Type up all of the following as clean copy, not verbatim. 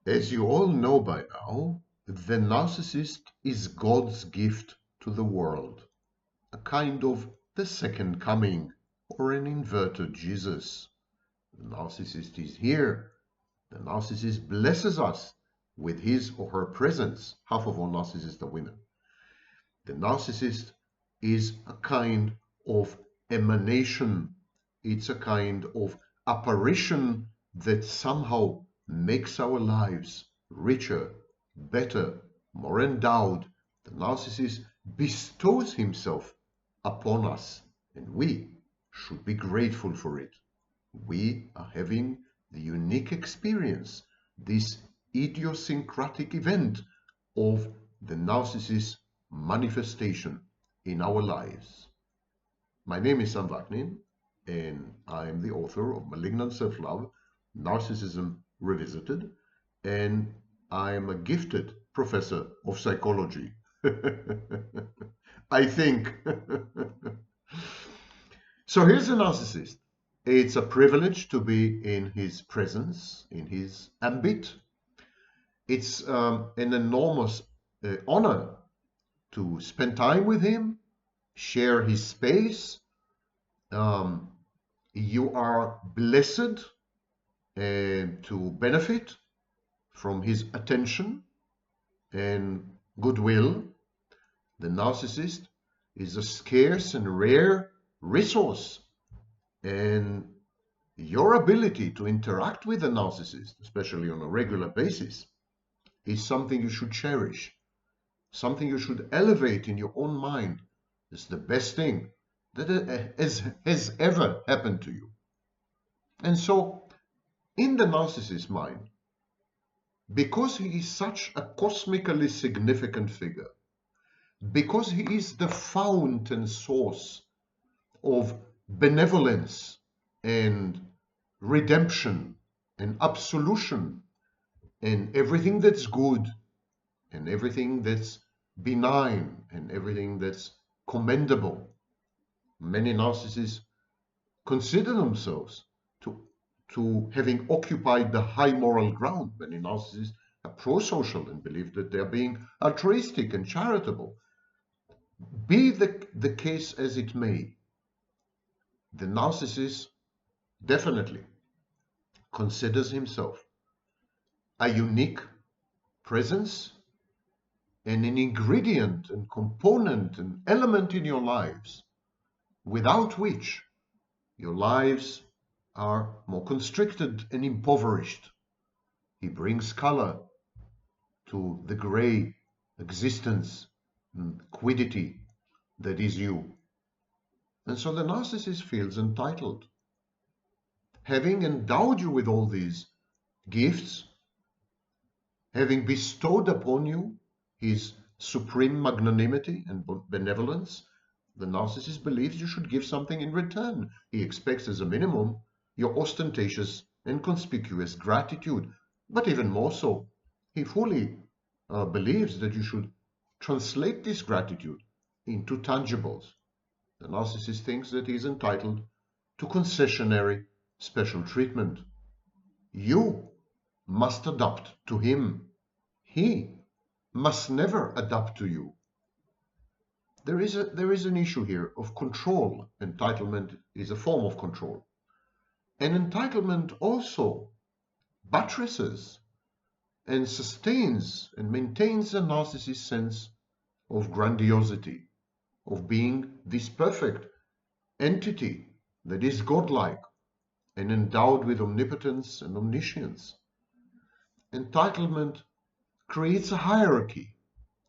As you all know by now, the narcissist is God's gift to the world, a kind of the second coming or an inverted Jesus. The narcissist is here. The narcissist blesses us with his or her presence. Half of all narcissists are women. The narcissist is a kind of emanation. It's a kind of apparition that somehow makes our lives richer, better, more endowed. The narcissist bestows himself upon us, and we should be grateful for it. We are having the unique experience, this idiosyncratic event of the narcissist manifestation in our lives. My name is Sam Vaknin, and I am the author of Malignant Self-Love, Narcissism Revisited, and I am a gifted professor of psychology. I think. So here's a narcissist. It's a privilege to be in his presence, in his ambit. It's an enormous honor to spend time with him, share his space. You are blessed to benefit from his attention and goodwill. The narcissist is a scarce and rare resource, and your ability to interact with a narcissist, especially on a regular basis, is something you should cherish, something you should elevate in your own mind. It's the best thing that has ever happened to you. And so, in the narcissist's mind, because he is such a cosmically significant figure, because he is the fount and source of benevolence and redemption and absolution and everything that's good and everything that's benign and everything that's commendable. Many narcissists consider themselves to having occupied the high moral ground. Many narcissists are pro-social and believe that they're being altruistic and charitable. Be the case as it may, the narcissist definitely considers himself a unique presence and an ingredient and component and element in your lives, without which your lives are more constricted and impoverished. He brings color to the gray existence and quiddity that is you. And so the narcissist feels entitled. Having endowed you with all these gifts, having bestowed upon you his supreme magnanimity and benevolence, the narcissist believes you should give something in return. He expects as a minimum your ostentatious and conspicuous gratitude, but even more so, he fully believes that you should translate this gratitude into tangibles. The narcissist thinks that he is entitled to concessionary special treatment. You must adapt to him. He must never adapt to you. There is an issue here of control. Entitlement is a form of control. And entitlement also buttresses and sustains and maintains a narcissist's sense of grandiosity, of being this perfect entity that is godlike and endowed with omnipotence and omniscience. Entitlement creates a hierarchy.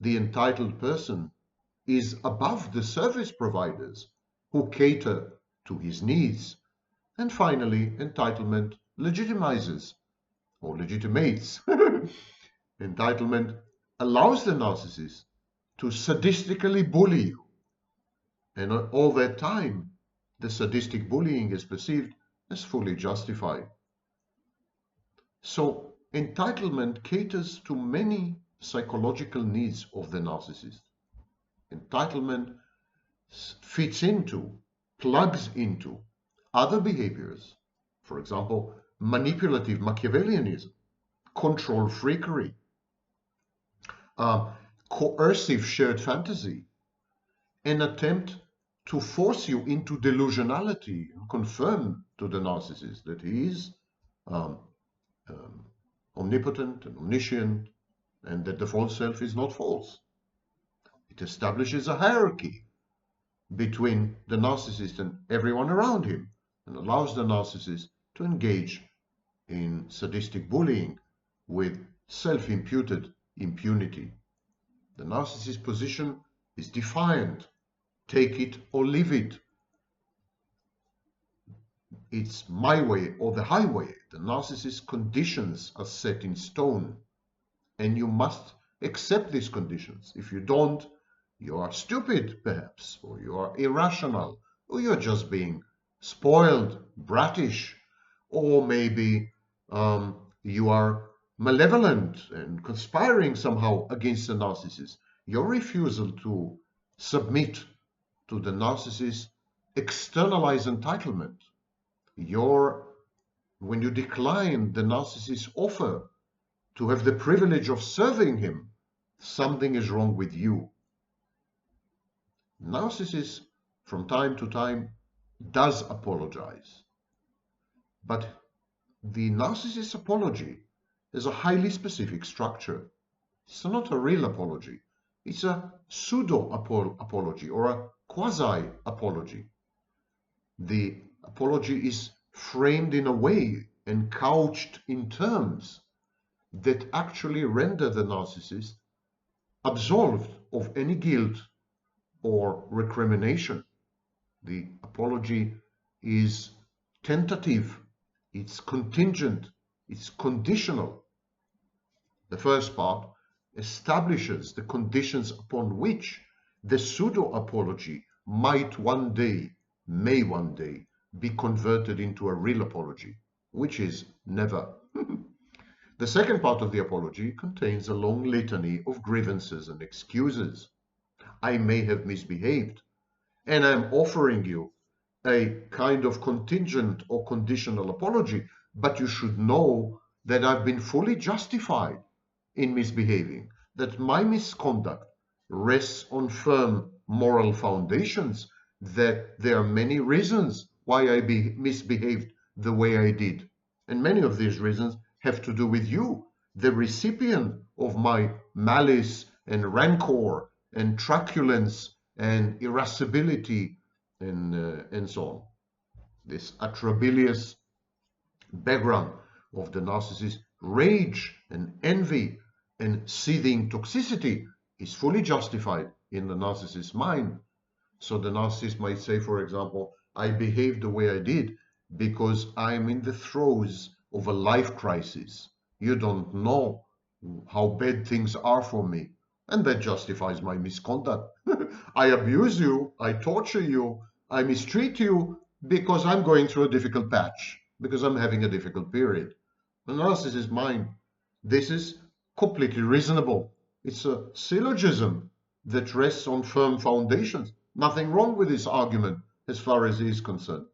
The entitled person is above the service providers who cater to his needs. And finally, entitlement legitimizes or legitimates. Entitlement allows the narcissist to sadistically bully you. And all that time, the sadistic bullying is perceived as fully justified. So entitlement caters to many psychological needs of the narcissist. Entitlement fits into, plugs into other behaviors. For example, manipulative Machiavellianism, control freakery, coercive shared fantasy, an attempt to force you into delusionality and confirm to the narcissist that he is um, um, omnipotent and omniscient, and that the false self is not false. It establishes a hierarchy between the narcissist and everyone around him, and allows the narcissist to engage in sadistic bullying with self-imputed impunity. The narcissist position is defiant. Take it or leave it. It's my way or the highway. The narcissist's conditions are set in stone, and you must accept these conditions. If you don't, you are stupid, perhaps, or you are irrational, or you're just being spoiled, brattish, or maybe you are malevolent and conspiring somehow against the narcissist. Your refusal to submit to the narcissist externalize entitlement. When you decline the narcissist's offer to have the privilege of serving him, something is wrong with you. Narcissist from time to time does apologize, but the narcissist's apology is a highly specific structure. It's not a real apology. It's a pseudo-apology or a quasi-apology. The apology is framed in a way and couched in terms that actually render the narcissist absolved of any guilt or recrimination. The apology is tentative, it's contingent, it's conditional. The first part establishes the conditions upon which the pseudo-apology may one day be converted into a real apology, which is never. The second part of the apology contains a long litany of grievances and excuses. I may have misbehaved, and I'm offering you a kind of contingent or conditional apology, but you should know that I've been fully justified in misbehaving, that my misconduct rests on firm moral foundations, that there are many reasons why I misbehaved the way I did. And many of these reasons have to do with you, the recipient of my malice and rancor and truculence and irascibility and so on. This atrabilious background of the narcissist's rage and envy and seething toxicity is fully justified in the narcissist's mind. So the narcissist might say, for example, I behaved the way I did because I'm in the throes of a life crisis. You don't know how bad things are for me. And that justifies my misconduct. I abuse you, I torture you, I mistreat you because I'm going through a difficult patch, because I'm having a difficult period. The narcissist's mind, this is completely reasonable. It's a syllogism that rests on firm foundations. Nothing wrong with this argument as far as he is concerned.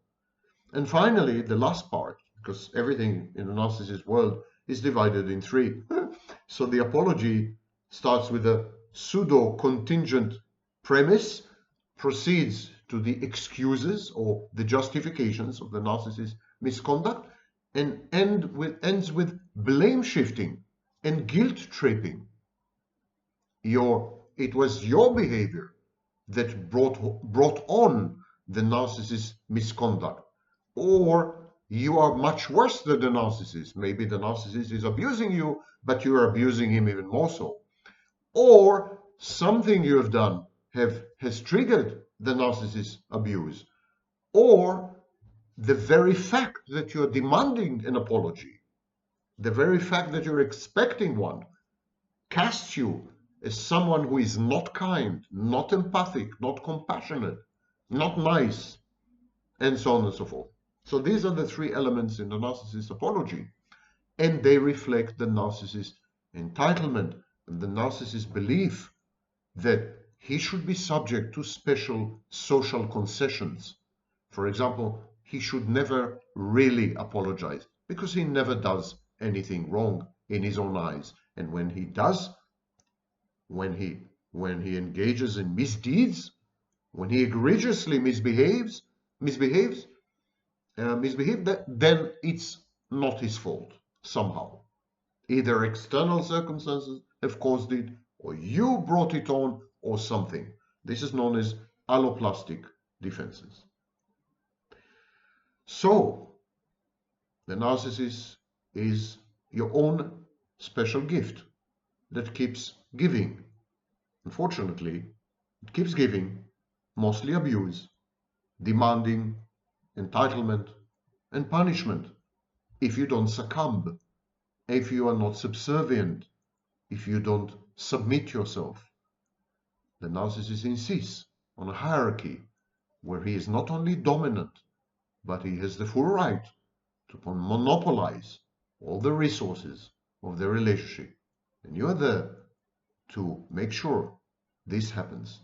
And finally, the last part, because everything in the narcissist world is divided in three. So the apology starts with a pseudo-contingent premise, proceeds to the excuses or the justifications of the narcissist's misconduct, and ends with blame shifting and guilt tripping. It was your behavior that brought on the narcissist's misconduct, or you are much worse than the narcissist. Maybe the narcissist is abusing you, but you are abusing him even more so. Or something you have done has triggered the narcissist's abuse. Or the very fact that you're demanding an apology, the very fact that you're expecting one, casts you as someone who is not kind, not empathic, not compassionate, not nice, and so on and so forth. So these are the three elements in the narcissist apology, and they reflect the narcissist entitlement and the narcissist belief that he should be subject to special social concessions. For example, he should never really apologize because he never does anything wrong. in his own eyes. And when he does, when he engages in misdeeds, when he egregiously misbehaves, then it's not his fault somehow. Either external circumstances have caused it, or you brought it on, or something. This is known as alloplastic defenses. So, the narcissist is your own special gift that keeps giving. Unfortunately, it keeps giving, mostly abuse, demanding entitlement and punishment if you don't succumb, if you are not subservient, if you don't submit yourself. The narcissist insists on a hierarchy where he is not only dominant, but he has the full right to monopolize all the resources of the relationship. And you are there to make sure this happens.